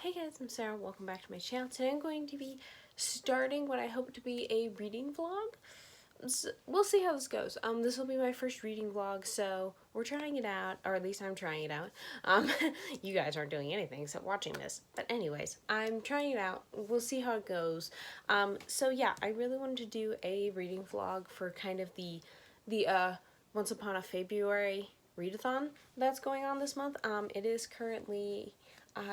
Hey guys, I'm Sarah. Welcome back to my channel. Today I'm going to be starting what I hope to be a reading vlog. We'll see how this goes. This will be my first reading vlog, so we're trying it out, or at least I'm trying it out. You guys aren't doing anything except watching this. But anyways, I'm trying it out. We'll see how it goes. So yeah, I really wanted to do a reading vlog for kind of the Once Upon a FAEbruary Readathon that's going on this month. It is currently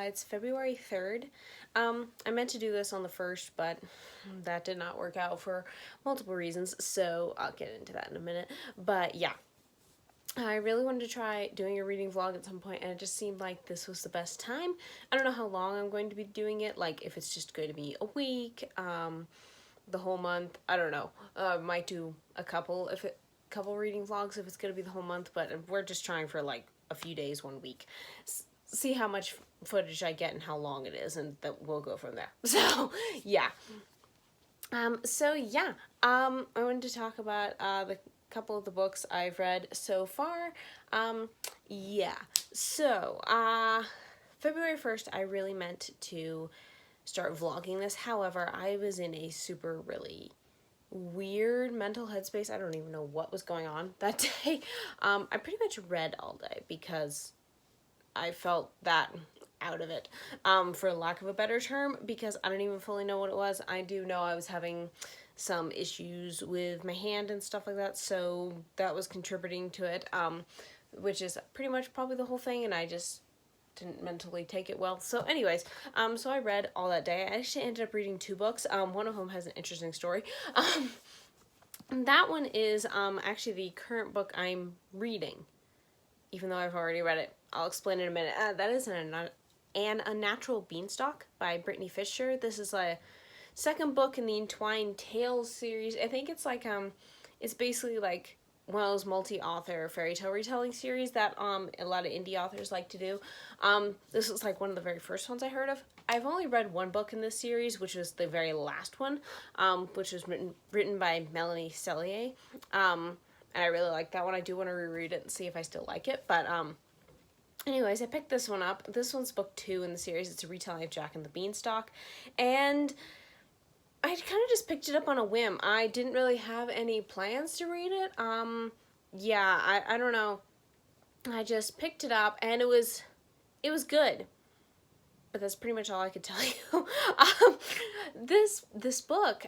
it's February 3rd. I meant to do this on the 1st, but that did not work out for multiple reasons, so I'll get into that in a minute. But yeah, I really wanted to try doing a reading vlog at some point, and it just seemed like this was the best time. I don't know how long I'm going to be doing it, like if it's just going to be a week, the whole month, I don't know. Might do a couple reading vlogs if it's going to be the whole month, but we're just trying for like a few days, 1 week. See how much footage I get and how long it is, and that we'll go from there. So yeah. I wanted to talk about the couple of the books I've read so far. February 1st, I really meant to start vlogging this. However, I was in a really weird mental headspace. I don't even know what was going on that day. I pretty much read all day because I felt that out of it, for lack of a better term, because I don't even fully know what it was. I do know I was having some issues with my hand and stuff like that, so that was contributing to it, which is pretty much probably the whole thing, and I just didn't mentally take it well. So anyways, so I read all that day. I actually ended up reading 2 books. One of them has an interesting story. That one is actually the current book I'm reading, even though I've already read it. I'll explain in a minute. That is an Unnatural Beanstalk by Brittany Fisher. This is a second book in the Entwined Tales series. I think it's like it's basically like one of those multi-author fairy tale retelling series that a lot of indie authors like to do. This was like one of the very first ones I heard of. I've only read one book in this series, which was the very last one, which was written by Melanie Cellier. And I really like that one. I do want to reread it and see if I still like it, but anyways, I picked this one up. This one's book 2 in the series. It's a retelling of Jack and the Beanstalk, and I kind of just picked it up on a whim. I didn't really have any plans to read it. I don't know. I just picked it up, and it was good. But that's pretty much all I could tell you. This book,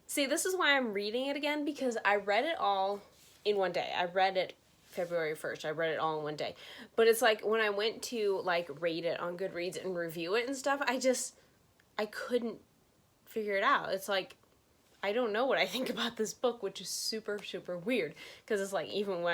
see, this is why I'm reading it again, because I read it all in one day. I read it February 1st. I read it all in one day. But it's like when I went to like rate it on Goodreads and review it and stuff, I couldn't figure it out. It's like, I don't know what I think about this book, which is super weird, because it's like even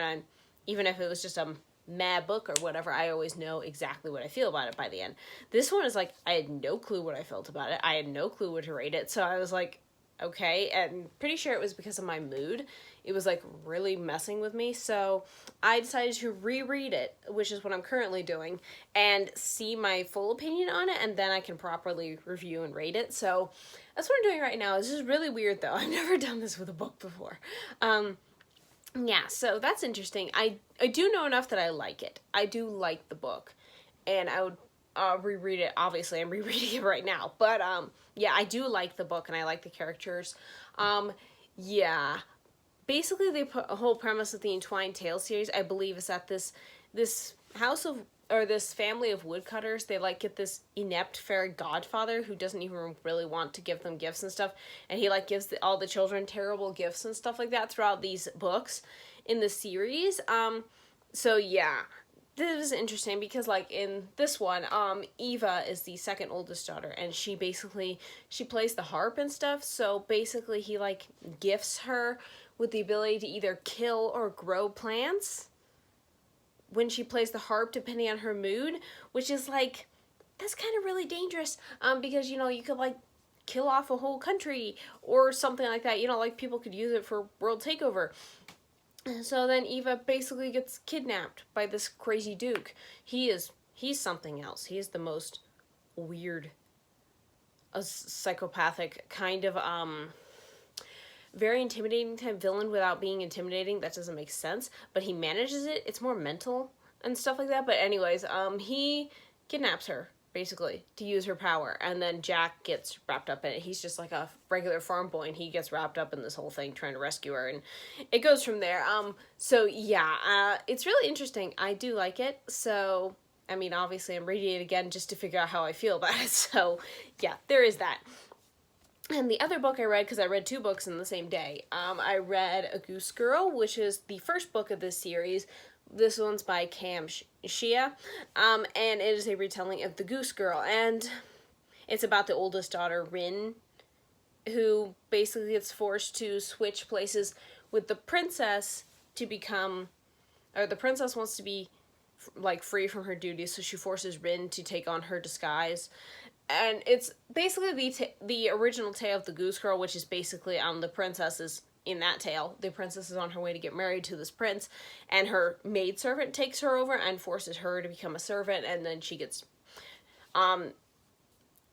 if it was just a meh book or whatever, I always know exactly what I feel about it by the end. This one is like, I had no clue what I felt about it. I had no clue what to rate it. So I was like, okay, and pretty sure it was because of my mood. It was like really messing with me, so I decided to reread it, which is what I'm currently doing, and see my full opinion on it, and then I can properly review and rate it. So that's what I'm doing right now. This is really weird though. I've never done this with a book before. Yeah, so that's interesting. I do know enough that I like it. I do like the book, and I would reread it. Obviously, I'm rereading it right now, but yeah, I do like the book, and I like the characters. Yeah, basically the whole premise of the Entwined Tales series, I believe, is that this family of woodcutters, they like get this inept fairy godfather who doesn't even really want to give them gifts and stuff, and he like gives all the children terrible gifts and stuff like that throughout these books in the series. So yeah, this is interesting because like in this one, Eva is the second oldest daughter, and she plays the harp and stuff, so basically he like gifts her with the ability to either kill or grow plants when she plays the harp, depending on her mood, which is like, that's kind of really dangerous, because, you know, you could like kill off a whole country or something like that, you know, like people could use it for world takeover. So then Eva basically gets kidnapped by this crazy duke. He's something else. He is the most weird, psychopathic kind of, very intimidating type villain without being intimidating. That doesn't make sense, but he manages it. It's more mental and stuff like that. But anyways, he kidnaps her basically, to use her power. And then Jack gets wrapped up in it. He's just like a regular farm boy, and he gets wrapped up in this whole thing trying to rescue her, and it goes from there. So yeah, it's really interesting. I do like it. So, I mean, obviously I'm reading it again just to figure out how I feel about it. So yeah, there is that. And the other book I read, because I read 2 books in the same day, I read A Goose Girl, which is the first book of this series. This one's by Cam Shia, and it is a retelling of The Goose Girl, and it's about the oldest daughter, Rin, who basically gets forced to switch places with the princess to become, or the princess wants to be, like, free from her duties, so she forces Rin to take on her disguise. And it's basically the original tale of The Goose Girl, which is basically the princesses in that tale. The princess is on her way to get married to this prince, and her maidservant takes her over and forces her to become a servant, and then she gets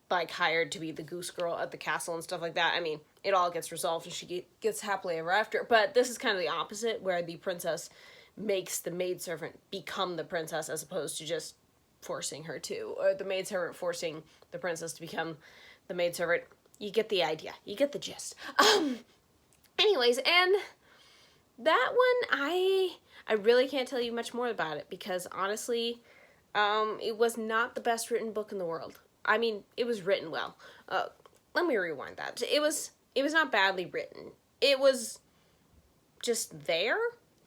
like hired to be the Goose Girl at the castle and stuff like that. I mean, it all gets resolved and she gets happily ever after. But this is kind of the opposite, where the princess makes the maidservant become the princess as opposed to just forcing her to, or the maidservant forcing the princess to become the maidservant. You get the idea. You get the gist. Anyways, and that one, I really can't tell you much more about it, because honestly, it was not the best written book in the world. I mean, it was written well. Let me rewind that. It was not badly written. It was just there.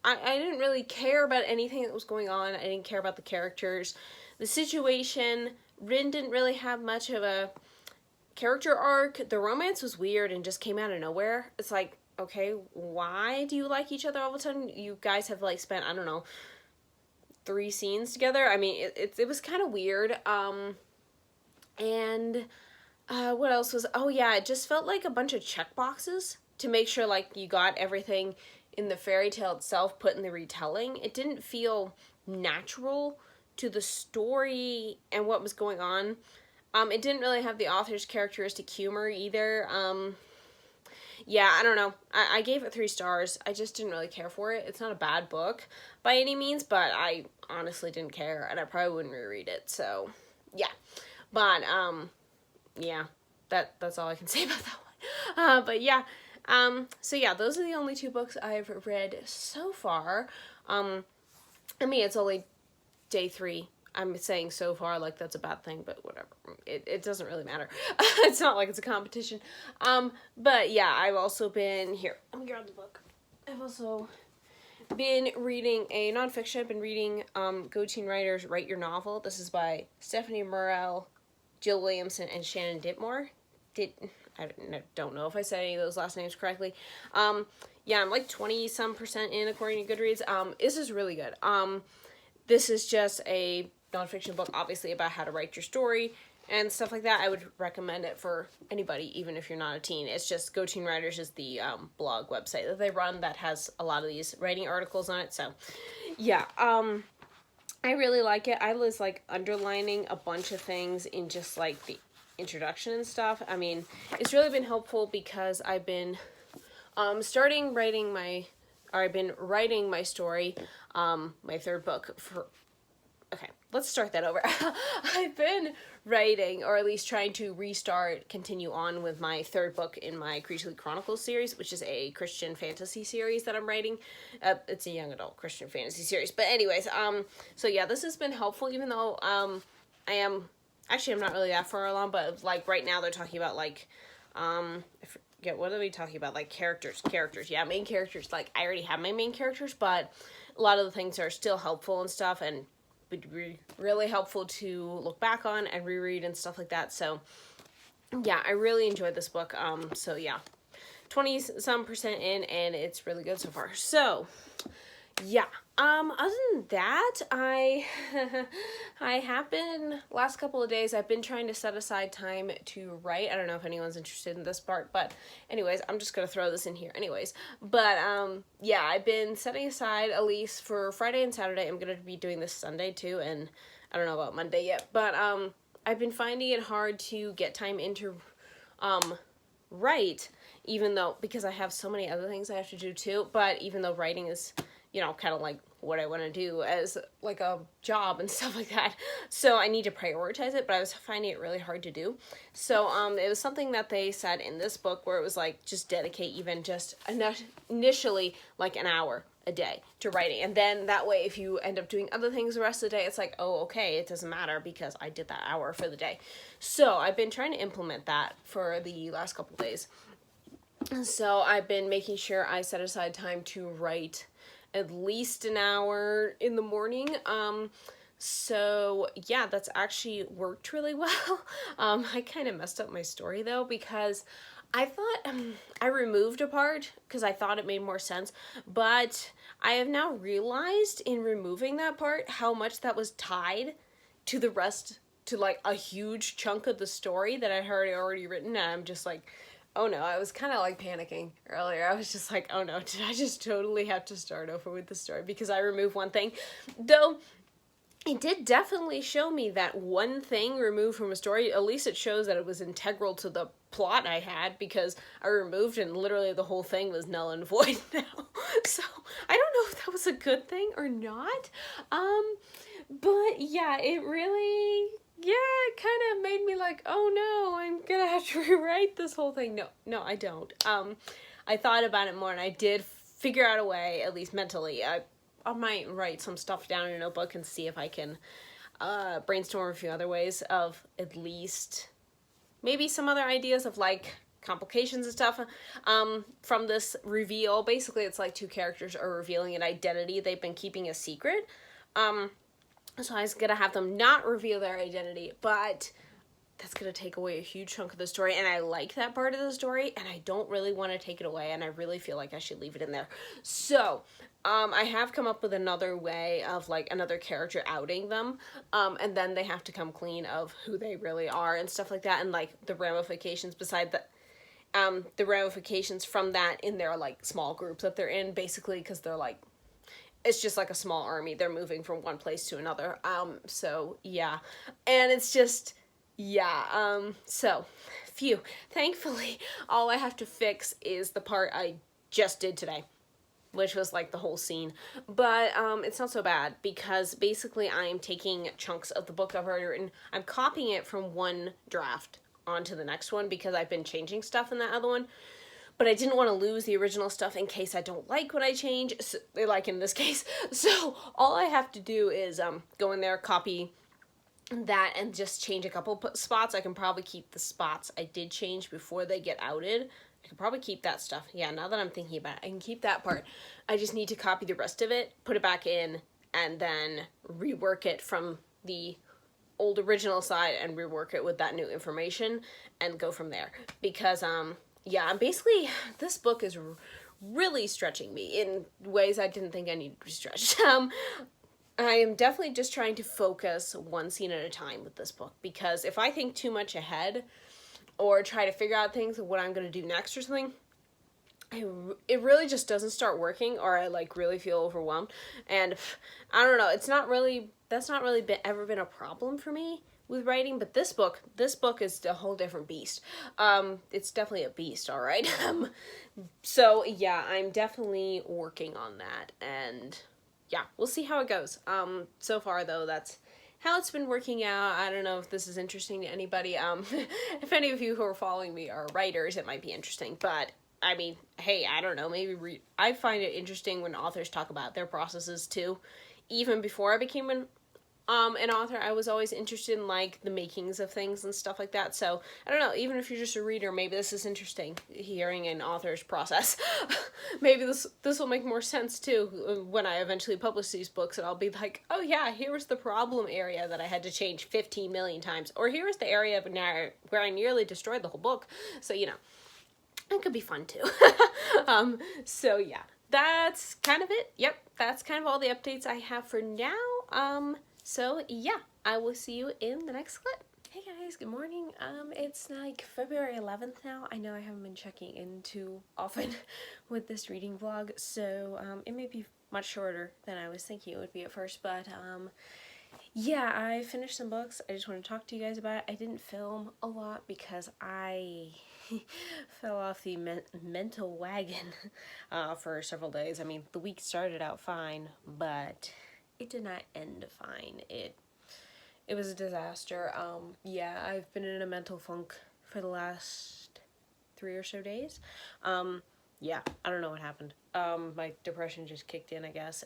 I didn't really care about anything that was going on. I didn't care about the characters. The situation, Rin didn't really have much of a character arc. The romance was weird and just came out of nowhere. It's like, okay, why do you like each other all the time? You guys have, like, spent, I don't know, 3 scenes together. I mean, it was kind of weird. And what else was, oh yeah, it just felt like a bunch of checkboxes to make sure, like, you got everything in the fairy tale itself put in the retelling. It didn't feel natural to the story and what was going on. It didn't really have the author's characteristic humor either. Yeah, I don't know. I gave it 3 stars. I just didn't really care for it. It's not a bad book by any means, but I honestly didn't care, and I probably wouldn't reread it. So, yeah. But, yeah, that's all I can say about that one. But yeah, so yeah, those are the only 2 books I've read so far. I mean, it's only day 3. I'm saying so far like that's a bad thing, but whatever. It doesn't really matter. It's not like it's a competition. But yeah, I've also been, here, let me grab the book. I've also been reading a nonfiction. I've been reading Go Teen Writers Write Your Novel. This is by Stephanie Murrell, Jill Williamson, and Shannon Ditmore. I don't know if I said any of those last names correctly. Yeah, I'm like 20-some% in according to Goodreads. This is really good. This is just a nonfiction book, obviously, about how to write your story and stuff like that. I would recommend it for anybody, even if you're not a teen. It's just Go Teen Writers is the blog website that they run that has a lot of these writing articles on it. So, yeah, I really like it. I was, like, underlining a bunch of things in just, like, the introduction and stuff. I mean, it's really been helpful because I've been writing my story, my 3rd book for, okay, let's start that over. I've been writing, or at least trying to continue on with my 3rd book in my Creaturely Chronicles series, which is a Christian fantasy series that I'm writing. It's a young adult Christian fantasy series. But anyways, so yeah, this has been helpful, even though, I'm not really that far along, but, like, right now they're talking about, like, I forget, what are we talking about? Like, characters, yeah, main characters. Like, I already have my main characters, but a lot of the things are still helpful and stuff, and would be really helpful to look back on and reread and stuff like that. So, yeah, I really enjoyed this book. So, yeah, 20-some% in, and it's really good so far. So, yeah, other than that, I have been, last couple of days, I've been trying to set aside time to write. I don't know if anyone's interested in this part, but anyways, I'm just gonna throw this in here anyways. But, yeah, I've been setting aside, at least for Friday and Saturday. I'm gonna be doing this Sunday too, and I don't know about Monday yet, but, I've been finding it hard to get time into, write, even though, because I have so many other things I have to do too, but even though writing is, you know, kind of like what I want to do as like a job and stuff like that. So I need to prioritize it, but I was finding it really hard to do. So it was something that they said in this book where it was like, just dedicate even just initially like an hour a day to writing. And then that way, if you end up doing other things the rest of the day, it's like, oh, okay, it doesn't matter because I did that hour for the day. So I've been trying to implement that for the last couple days. So I've been making sure I set aside time to write at least an hour in the morning. So yeah, that's actually worked really well. I kind of messed up my story though, because I thought I removed a part because I thought it made more sense, but I have now realized in removing that part how much that was tied to the rest, to like a huge chunk of the story that I had already written, and I'm just like, oh no, I was kind of like panicking earlier. I was just like, oh no, did I just totally have to start over with the story because I removed one thing? Though it did definitely show me that one thing removed from a story, at least it shows that it was integral to the plot I had, because I removed and literally the whole thing was null and void now. So I don't know if that was a good thing or not. But yeah, it really, it kind of made me like, oh no, I'm gonna have to rewrite this whole thing. No, I don't. I thought about it more and I did figure out a way, at least mentally. I might write some stuff down in a notebook and see if I can brainstorm a few other ways of at least maybe some other ideas of like complications and stuff from this reveal. Basically, it's like two characters are revealing an identity they've been keeping a secret. So I was gonna have them not reveal their identity, but that's gonna take away a huge chunk of the story, and I like that part of the story, and I don't really want to take it away, and I really feel like I should leave it in there. So I have come up with another way of like another character outing them, and then they have to come clean of who they really are and stuff like that, and like the ramifications beside the ramifications from that in their like small groups that they're in, basically, because they're like, it's just like a small army. They're moving from one place to another. So yeah, and it's just, so phew, thankfully all I have to fix is the part I just did today, which was like the whole scene. But it's not so bad, because basically I'm taking chunks of the book I've already written, I'm copying it from one draft onto the next one because I've been changing stuff in that other one. But I didn't want to lose the original stuff in case I don't like what I change, so, like in this case. So all I have to do is go in there, copy that, and just change a couple spots. I can probably keep the spots I did change before they get outed. I can probably keep that stuff. Yeah, now that I'm thinking about it, I can keep that part. I just need to copy the rest of it, put it back in, and then rework it from the old original side and rework it with that new information and go from there. Because, yeah, basically, this book is really stretching me in ways I didn't think I needed to be stretched. I am definitely just trying to focus one scene at a time with this book, because if I think too much ahead or try to figure out things of what I'm going to do next or something, it really just doesn't start working, or I like really feel overwhelmed. And I don't know, that's not really ever been a problem for me with writing, but this book is a whole different beast. It's definitely a beast, all right. So yeah, I'm definitely working on that, and yeah, we'll see how it goes. So far though, that's how it's been working out. I don't know if this is interesting to anybody. If any of you who are following me are writers, it might be interesting, but I mean, hey, I don't know, maybe I find it interesting when authors talk about their processes too. Even before I became an author, I was always interested in like the makings of things and stuff like that. So I don't know, even if you're just a reader, maybe this is interesting, hearing an author's process. Maybe this will make more sense too when I eventually publish these books, and I'll be like, oh yeah, here was the problem area that I had to change 15 million times, or here was the area where I nearly destroyed the whole book. So you know, it could be fun too. So yeah, that's kind of it. Yep, that's kind of all the updates I have for now. So yeah, I will see you in the next clip. Hey guys, good morning. It's like February 11th now. I know I haven't been checking in too often with this reading vlog, so it may be much shorter than I was thinking it would be at first, but Yeah, I finished some books. I just want to talk to you guys about it. I didn't film a lot because I fell off the mental wagon for several days. I mean, the week started out fine, but it did not end fine. It was a disaster. Yeah, I've been in a mental funk for the last 3 or so days. Yeah, I don't know what happened. My depression just kicked in, I guess,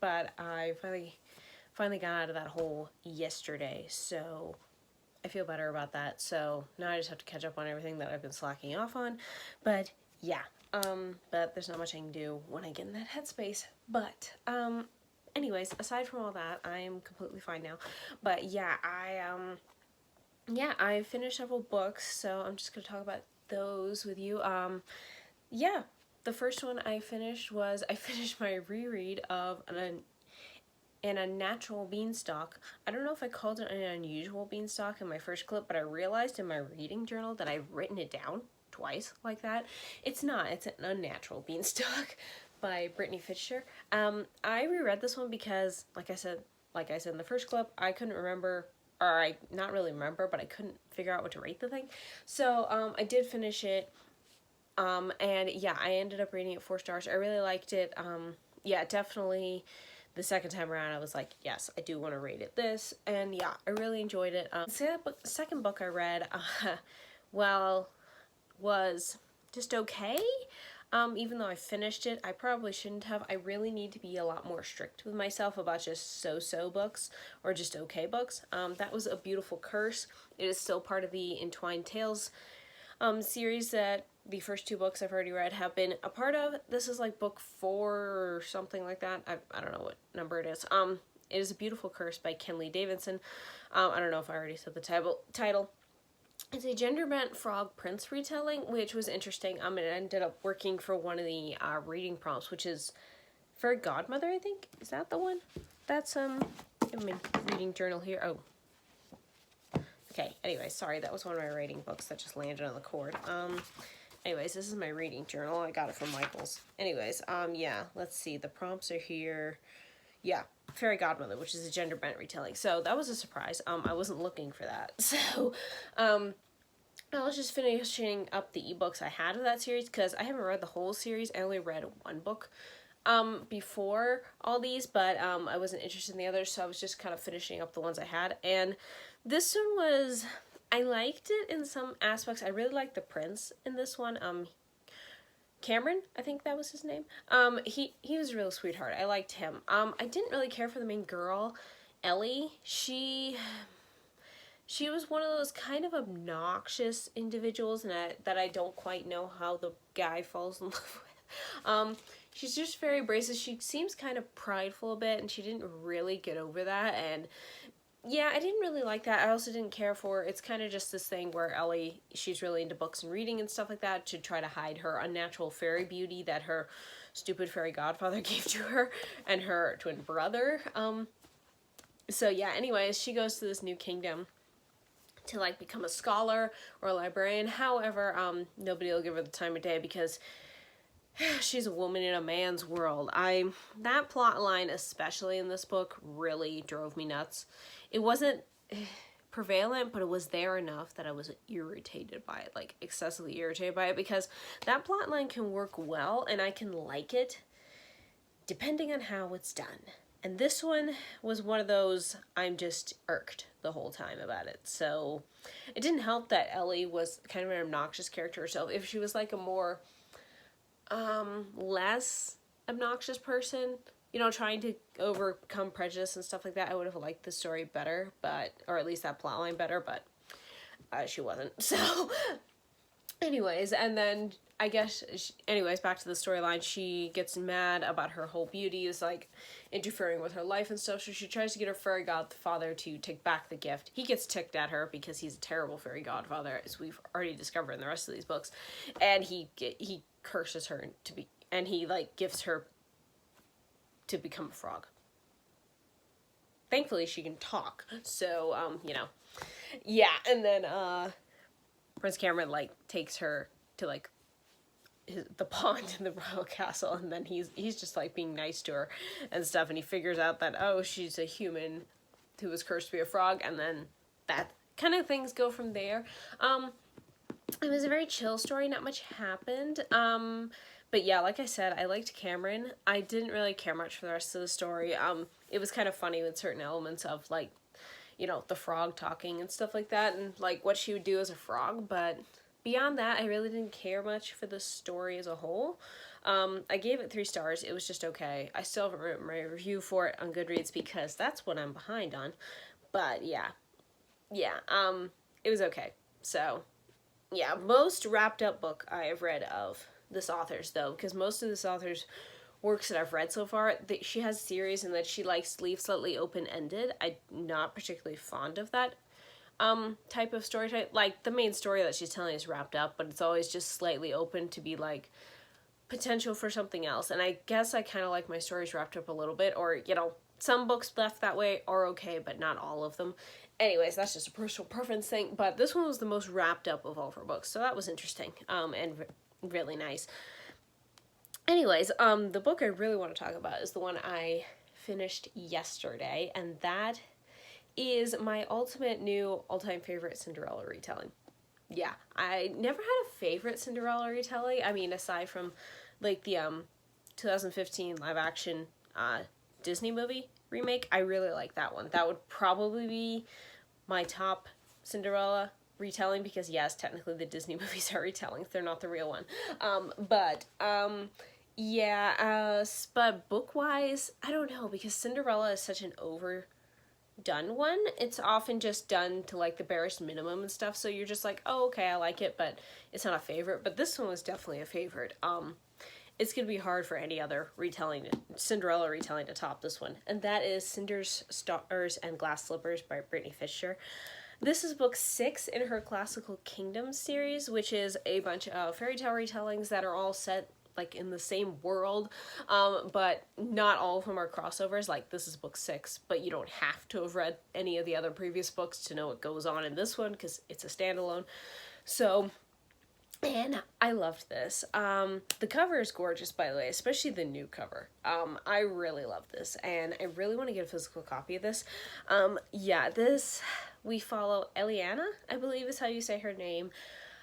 but I finally got out of that hole yesterday, so I feel better about that. So now I just have to catch up on everything that I've been slacking off on. But yeah, but there's not much I can do when I get in that headspace. But anyways, aside from all that, I am completely fine now. But yeah, I finished several books, so I'm just gonna talk about those with you. Yeah, the first one I finished was I finished my reread of an Unnatural beanstalk. I don't know if I called it an unusual beanstalk in my first clip, but I realized in my reading journal that I've written it down twice like that. It's not. It's an Unnatural beanstalk by Brittany Fisher. I reread this one because, like I said in the first clip, I couldn't remember, or I not really remember, but I couldn't figure out what to rate the thing. So I did finish it. And yeah, I ended up rating it 4 stars. I really liked it. Yeah, definitely. The second time around, I was like, yes, I do want to rate it this. And yeah, I really enjoyed it. The second book I read, well, was just okay. Even though I finished it, I probably shouldn't have. I really need to be a lot more strict with myself about just so-so books or just okay books. That was A Beautiful Curse. It is still part of the Entwined Tales series that the first 2 books I've already read have been a part of. This is like book 4 or something like that. I don't know what number it is. It is A Beautiful Curse by Kenley Davidson. I don't know if I already said the title. It's a gender-bent frog prince retelling, which was interesting. It ended up working for one of the reading prompts, which is for Godmother, I think. Is that the one? That's I have my reading journal here. Oh. Okay, anyway, sorry, that was one of my rating books that just landed on the cord. Anyways, this is my reading journal. I got it from Michael's. Anyways, yeah, let's see. The prompts are here. Yeah, Fairy Godmother, which is a gender-bent retelling. So that was a surprise. I wasn't looking for that. So, I was just finishing up the ebooks I had of that series because I haven't read the whole series. I only read 1 book before all these, but I wasn't interested in the others, so I was just kind of finishing up the ones I had. And this one was, I liked it in some aspects. I really liked the prince in this one. Cameron, I think that was his name. He was a real sweetheart. I liked him. I didn't really care for the main girl, Ellie. She was one of those kind of obnoxious individuals that I don't quite know how the guy falls in love with. She's just very abrasive. She seems kind of prideful a bit, and she didn't really get over that, and yeah, I didn't really like that. I also didn't care for, it's kind of just this thing where Ellie, she's really into books and reading and stuff like that to try to hide her unnatural fairy beauty that her stupid fairy godfather gave to her and her twin brother. So yeah, anyways, she goes to this new kingdom to like become a scholar or a librarian. However, nobody will give her the time of day because she's a woman in a man's world. That plot line, especially in this book, really drove me nuts. It wasn't prevalent, but it was there enough that I was irritated by it, like excessively irritated by it, because that plot line can work well and I can like it depending on how it's done. And this one was one of those, I'm just irked the whole time about it. So it didn't help that Ellie was kind of an obnoxious character herself. If she was like a more less obnoxious person, you know, trying to overcome prejudice and stuff like that, I would have liked the story better, or at least that plotline better, but she wasn't. So anyways, and then I guess, anyways, back to the storyline, she gets mad about her whole beauty is like interfering with her life and stuff, so she tries to get her fairy godfather to take back the gift. He gets ticked at her because he's a terrible fairy godfather, as we've already discovered in the rest of these books, and he curses her and he like gifts her to become a frog. Thankfully she can talk, so you know, yeah. And then Prince Cameron like takes her to like the pond in the royal castle, and then he's just like being nice to her and stuff, and he figures out that, oh, she's a human who was cursed to be a frog, and then that kind of things go from there. It was a very chill story, not much happened. But yeah, like I said, I liked Cameron. I didn't really care much for the rest of the story. It was kind of funny with certain elements of, like, you know, the frog talking and stuff like that, and like what she would do as a frog, but beyond that, I really didn't care much for the story as a whole. I gave it 3 stars. It was just okay. I still haven't written my review for it on Goodreads because that's what I'm behind on. But yeah, it was okay. So yeah, most wrapped up book I have read of this author's, though, because most of this author's works that I've read so far, she has a series and that she likes to leave slightly open-ended. I'm not particularly fond of that type of story type. Like, the main story that she's telling is wrapped up, but it's always just slightly open to be like potential for something else. And I guess I kind of like my stories wrapped up a little bit, or, you know, some books left that way are okay, but not all of them. Anyways, that's just a personal preference thing, but this one was the most wrapped up of all of her books, so that was interesting, and really nice. Anyways, the book I really want to talk about is the one I finished yesterday, and that is my ultimate new all-time favorite Cinderella retelling. Yeah, I never had a favorite Cinderella retelling. I mean, aside from, like, the 2015 live-action Disney movie remake, I really like that one. That would probably be my top Cinderella retelling, because yes, technically the Disney movies are retellings. They're not the real one. But book-wise, I don't know, because Cinderella is such an overdone one. It's often just done to, like, the barest minimum and stuff, so you're just like, oh, okay, I like it, but it's not a favorite. But this one was definitely a favorite. It's gonna be hard for any other Cinderella retelling to top this one, and that is Cinder's Stars and Glass Slippers by Brittany Fisher. This is book 6 in her Classical Kingdoms series, which is a bunch of fairy tale retellings that are all set, like, in the same world, but not all of them are crossovers. Like, this is book 6, but you don't have to have read any of the other previous books to know what goes on in this one, because it's a standalone. So, and I loved this. The cover is gorgeous, by the way, especially the new cover. I really love this, and I really want to get a physical copy of this. This, we follow Eliana, I believe is how you say her name.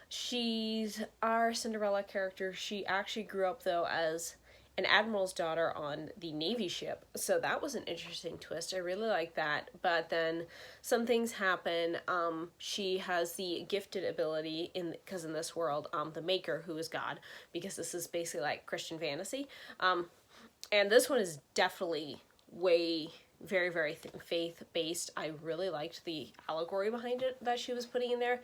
She's our Cinderella character. She actually grew up, though, as an admiral's daughter on the Navy ship, so that was an interesting twist. I really like that, but then some things happen. She has the gifted ability, because in this world, the Maker, who is God, because this is basically like Christian fantasy, and this one is definitely very, very faith-based. I really liked the allegory behind it that she was putting in there.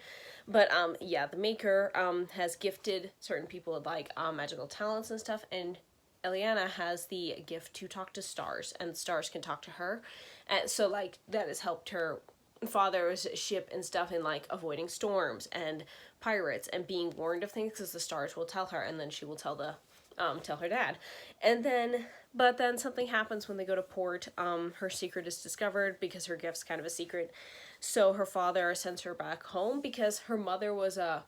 But, the Maker has gifted certain people with, like, magical talents and stuff, and Eliana has the gift to talk to stars, and stars can talk to her. And so, like, that has helped her father's ship and stuff in, like, avoiding storms and pirates and being warned of things, because the stars will tell her, and then she will tell her dad. But then something happens when they go to port. Her secret is discovered, because her gift's kind of a secret. So her father sends her back home, because her mother was I'm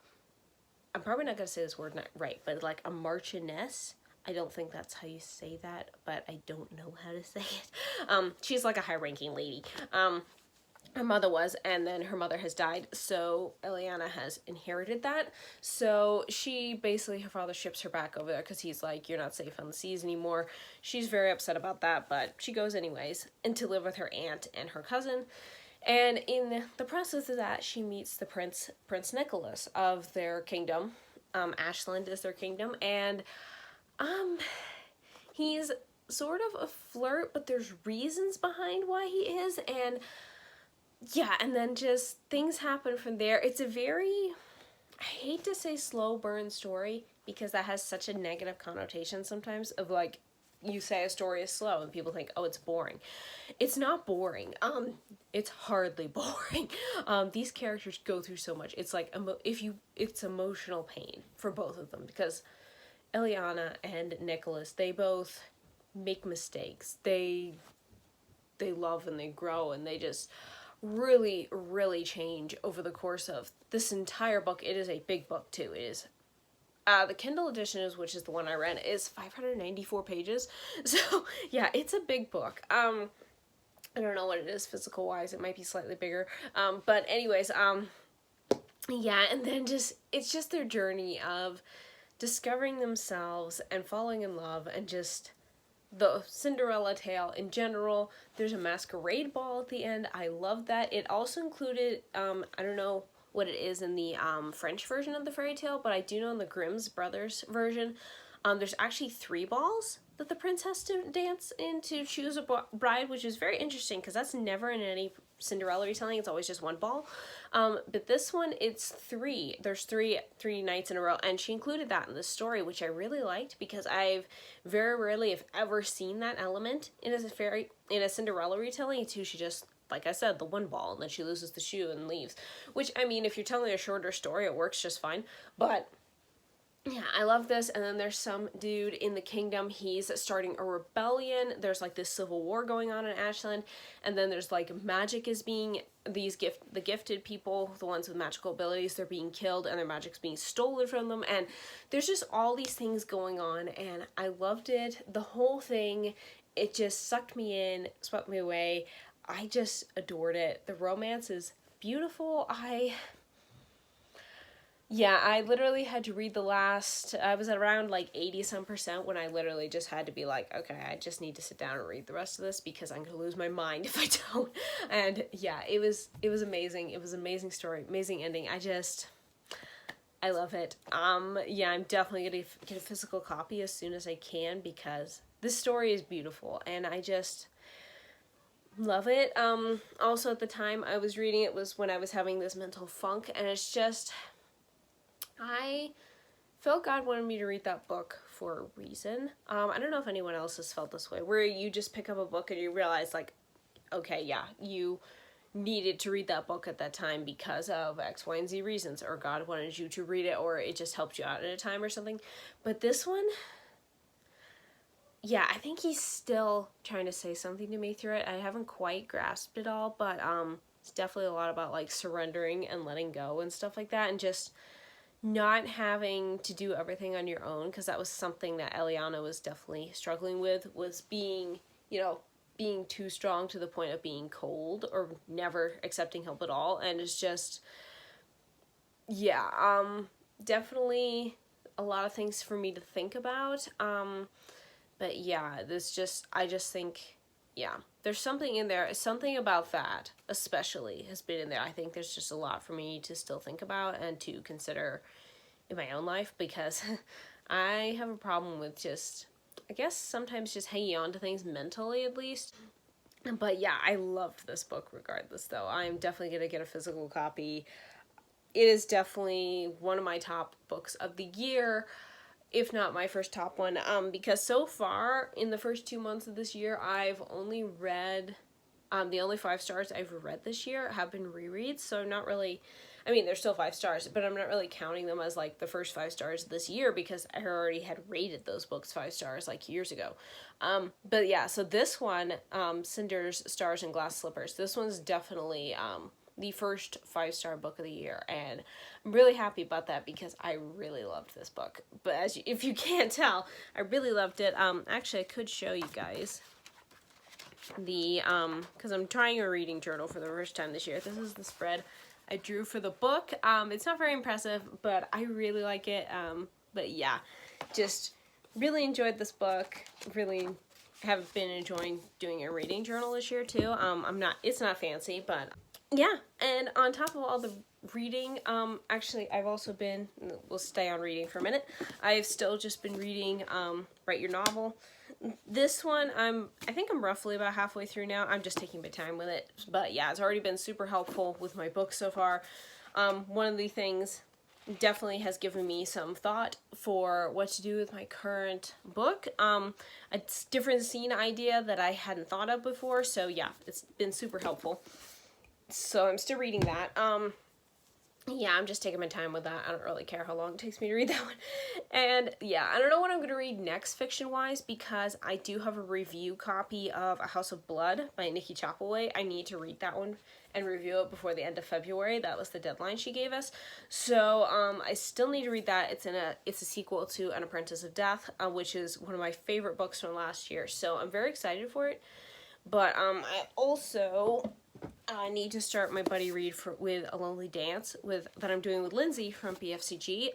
probably not going to say this word right, but, like, a marchioness. I don't think that's how you say that, but I don't know how to say it. She's like a high-ranking lady. Her mother was, and then her mother has died, so Eliana has inherited that. So she basically, her father ships her back over there, because he's like, you're not safe on the seas anymore. She's very upset about that, but she goes anyways, and to live with her aunt and her cousin. And in the process of that, she meets the Prince Nicholas of their kingdom. Ashland is their kingdom, and he's sort of a flirt, but there's reasons behind why he is, and yeah, and then just things happen from there. It's a very, I hate to say slow burn story, because that has such a negative connotation sometimes, of, like, you say a story is slow and people think, oh, it's boring. It's not boring. It's hardly boring. These characters go through so much. It's like, it's emotional pain for both of them, because Eliana and Nicholas, they both make mistakes. They love and they grow, and they just really, really change over the course of this entire book. It is a big book, too. It is, the Kindle edition, which is the one I read, is 594 pages. So, yeah, it's a big book. I don't know what it is physical wise. It might be slightly bigger. But anyways, yeah, and then it's just their journey of discovering themselves and falling in love, and just the Cinderella tale in general. There's a masquerade ball at the end. I love that. It also included, I don't know what it is in the French version of the fairy tale, but I do know in the Grimm's Brothers version, there's actually 3 balls that the prince has to dance in to choose a bride, which is very interesting because that's never in any Cinderella retelling. It's always just 1 ball. But this one, it's 3. There's three nights in a row, and she included that in the story, which I really liked because I've very rarely, if ever, seen that element in a Cinderella retelling. It's usually just, like I said, the 1 ball, and then she loses the shoe and leaves. Which, I mean, if you're telling a shorter story, it works just fine. But yeah, I love this. And then there's some dude in the kingdom. He's starting a rebellion. There's like this civil war going on in Ashland. And then there's like magic is being, the gifted people, the ones with magical abilities, they're being killed and their magic's being stolen from them. And there's just all these things going on. And I loved it. The whole thing, it just sucked me in, swept me away. I just adored it. The romance is beautiful. Yeah, I literally had to read I was at around like 80% when I literally just had to be like, okay, I just need to sit down and read the rest of this because I'm going to lose my mind if I don't. And yeah, it was amazing. It was an amazing story, amazing ending. I love it. Yeah, I'm definitely going to get a physical copy as soon as I can because this story is beautiful and I just love it. Also at the time I was reading it was when I was having this mental funk, and it's just, I felt God wanted me to read that book for a reason. I don't know if anyone else has felt this way, where you just pick up a book and you realize like, okay, yeah, you needed to read that book at that time because of X, Y, and Z reasons, or God wanted you to read it, or it just helped you out at a time or something. But this one, yeah, I think he's still trying to say something to me through it. I haven't quite grasped it all, but it's definitely a lot about like surrendering and letting go and stuff like that, and just not having to do everything on your own, because that was something that Eliana was definitely struggling with, was being, being too strong to the point of being cold or never accepting help at all. And it's just, yeah, definitely a lot of things for me to think about. But yeah, I just think, yeah, there's something in there, something about that especially has been in there. I think there's just a lot for me to still think about and to consider in my own life, because I have a problem with just, I guess sometimes just hanging on to things mentally at least. But yeah, I loved this book regardless though. I'm definitely going to get a physical copy. It is definitely one of my top books of the year, if not my first top one, because so far in the first 2 months of this year, I've only read, the only 5 stars I've read this year have been rereads, so I'm not really, I mean, they're still 5 stars, but I'm not really counting them as like the first 5 stars this year because I already had rated those books 5 stars like years ago. But yeah, so this one, Cinder's Stars and Glass Slippers, this one's definitely, the first 5-star book of the year, and I'm really happy about that because I really loved this book. But if you can't tell, I really loved it. Actually, I could show you guys the, because I'm trying a reading journal for the first time this year. This is the spread I drew for the book. It's not very impressive, but I really like it. But yeah, just really enjoyed this book. Really have been enjoying doing a reading journal this year too. It's not fancy, but yeah. And on top of all the reading, actually I've also been, we'll stay on reading for a minute, I've still just been reading Write Your Novel. This one, I think I'm roughly about halfway through now. I'm just taking my time with it, but yeah, it's already been super helpful with my book so far. One of the things definitely has given me some thought for what to do with my current book. A different scene idea that I hadn't thought of before, so yeah, it's been super helpful. So I'm still reading that. Yeah, I'm just taking my time with that. I don't really care how long it takes me to read that one. And yeah, I don't know what I'm going to read next fiction-wise, because I do have a review copy of A House of Blood by Nikki Chapelway. I need to read that one and review it before the end of February. That was the deadline she gave us. So I still need to read that. It's a sequel to An Apprentice of Death, which is one of my favorite books from last year. So I'm very excited for it. But I also need to start my buddy read with A Lonely Dance that I'm doing with Lindsay from BFCG.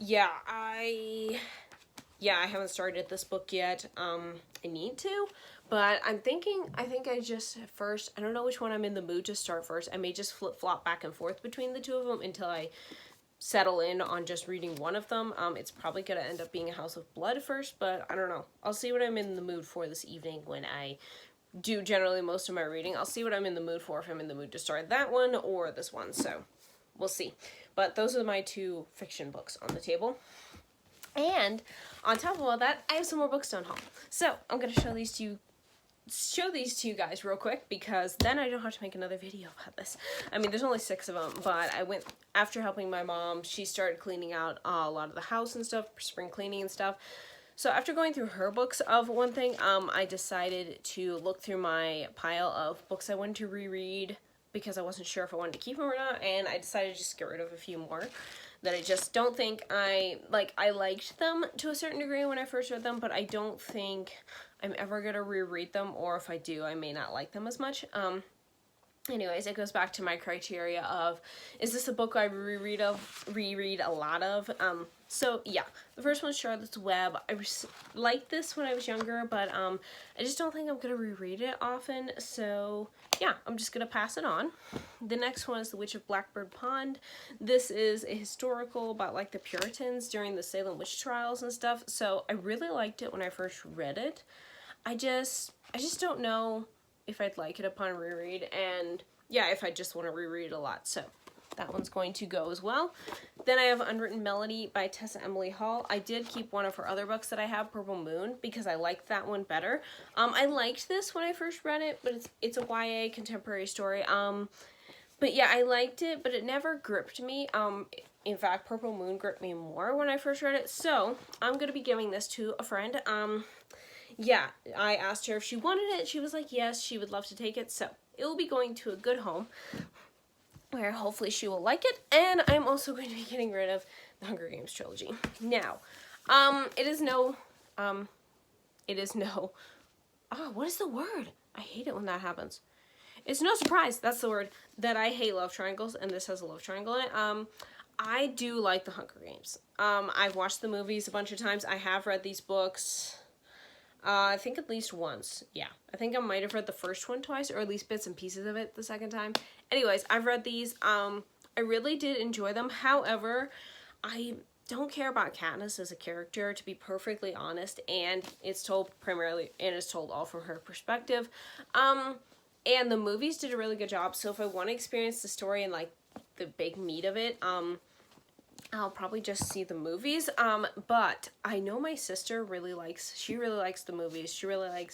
Yeah, I haven't started this book yet. I need to, but I think I just first, I don't know which one I'm in the mood to start first. I may just flip-flop back and forth between the two of them until I settle in on just reading one of them. It's probably gonna end up being A House of Blood first, but I don't know. I'll see what I'm in the mood for this evening when I do generally most of my reading. I'll see what I'm in the mood for, if I'm in the mood to start that one or this one, so we'll see. But those are my two fiction books on the table. And on top of all that, I have some more books to unhaul. So I'm gonna show these to you guys real quick, because then I don't have to make another video about this. I mean, there's only 6 of them, but I went, after helping my mom, she started cleaning out a lot of the house and stuff, spring cleaning and stuff. So after going through her books of one thing, I decided to look through my pile of books I wanted to reread, because I wasn't sure if I wanted to keep them or not, and I decided to just get rid of a few more that I just don't think I liked them to a certain degree when I first read them, but I don't think I'm ever gonna reread them, or if I do, I may not like them as much. Anyways, it goes back to my criteria of, is this a book I reread a lot of? So yeah, the first one's Charlotte's Web. I liked this when I was younger, but I just don't think I'm gonna reread it often, so yeah, I'm just gonna pass it on. The next one is The Witch of Blackbird Pond. This is a historical about like the Puritans during the Salem witch trials and stuff, so I really liked it when I first read it. I just don't know if I'd like it upon reread, and yeah, if I just want to reread a lot, so that one's going to go as well. Then I have Unwritten Melody by Tessa Emily Hall. I did keep one of her other books that I have, Purple Moon, because I liked that one better. I liked this when I first read it, but it's a YA contemporary story. But yeah, I liked it, but it never gripped me. In fact, Purple Moon gripped me more when I first read it, so I'm going to be giving this to a friend. Yeah, I asked her if she wanted it. She was like, yes, she would love to take it. So it will be going to a good home where hopefully she will like it. And I'm also going to be getting rid of the Hunger Games trilogy. Now, it is no, what is the word? I hate it when that happens. It's no surprise, that's the word, that I hate love triangles, and this has a love triangle in it. I do like the Hunger Games. I've watched the movies a bunch of times. I have read these books, I think at least once. Yeah, I think I might have read the first one twice, or at least bits and pieces of it the second time. Anyways, I've read these. I really did enjoy them. However, I don't care about Katniss as a character, to be perfectly honest, and it's told all from her perspective. And the movies did a really good job, so if I want to experience the story and like the big meat of it, I'll probably just see the movies, but I know my sister really likes the movies. I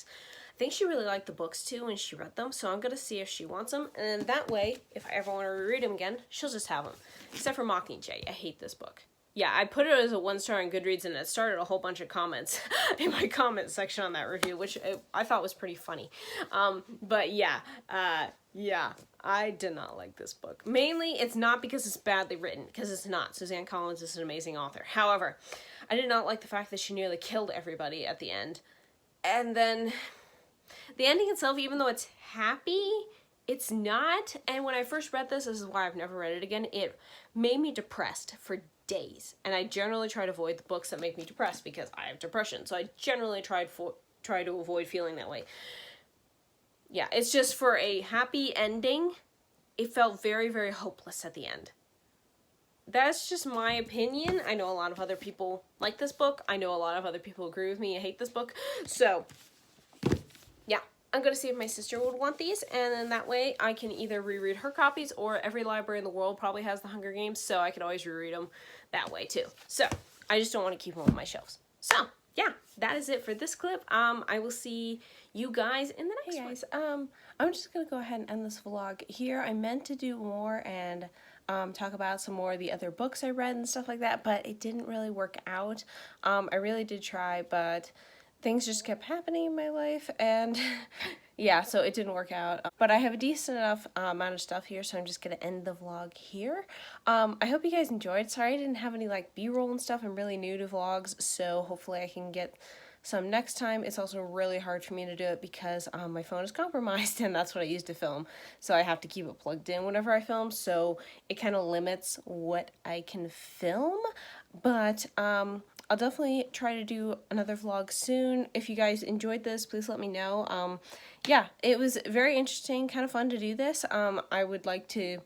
think she really liked the books too when she read them, so I'm gonna see if she wants them, and that way, if I ever want to reread them again, she'll just have them. Except for Mockingjay, I hate this book. Yeah, I put it as a 1-star on Goodreads, and it started a whole bunch of comments in my comment section on that review, which I thought was pretty funny. But yeah, I did not like this book. Mainly, it's not because it's badly written, because it's not. Suzanne Collins is an amazing author. However, I did not like the fact that she nearly killed everybody at the end. And then, the ending itself, even though it's happy, it's not. And when I first read this is why I've never read it again, it made me depressed for days. And I generally try to avoid the books that make me depressed because I have depression. So I generally try to avoid feeling that way. Yeah, it's just for a happy ending, it felt very, very hopeless at the end. That's just my opinion. I know a lot of other people like this book. I know a lot of other people agree with me and hate this book. So, yeah. I'm going to see if my sister would want these, and then that way I can either reread her copies, or every library in the world probably has the Hunger Games, so I can always reread them that way too. So, I just don't want to keep them on my shelves. So, yeah, that is it for this clip. I will see you guys in the next one. Hey guys, I'm just going to go ahead and end this vlog here. I meant to do more and talk about some more of the other books I read and stuff like that, but it didn't really work out. I really did try, but things just kept happening in my life, and yeah, so it didn't work out. But I have a decent enough amount of stuff here, so I'm just gonna end the vlog here. I hope you guys enjoyed. Sorry I didn't have any like B-roll and stuff. I'm really new to vlogs, so hopefully I can get some next time. It's also really hard for me to do it because my phone is compromised and that's what I use to film. So I have to keep it plugged in whenever I film. So it kind of limits what I can film. But I'll definitely try to do another vlog soon. If you guys enjoyed this, please let me know. Yeah, it was very interesting, kind of fun to do this. I would like to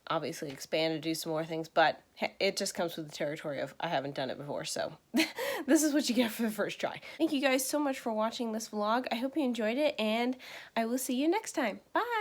obviously expand and do some more things, but it just comes with the territory of I haven't done it before, so this is what you get for the first try. Thank you guys so much for watching this vlog. I hope you enjoyed it, and I will see you next time. Bye!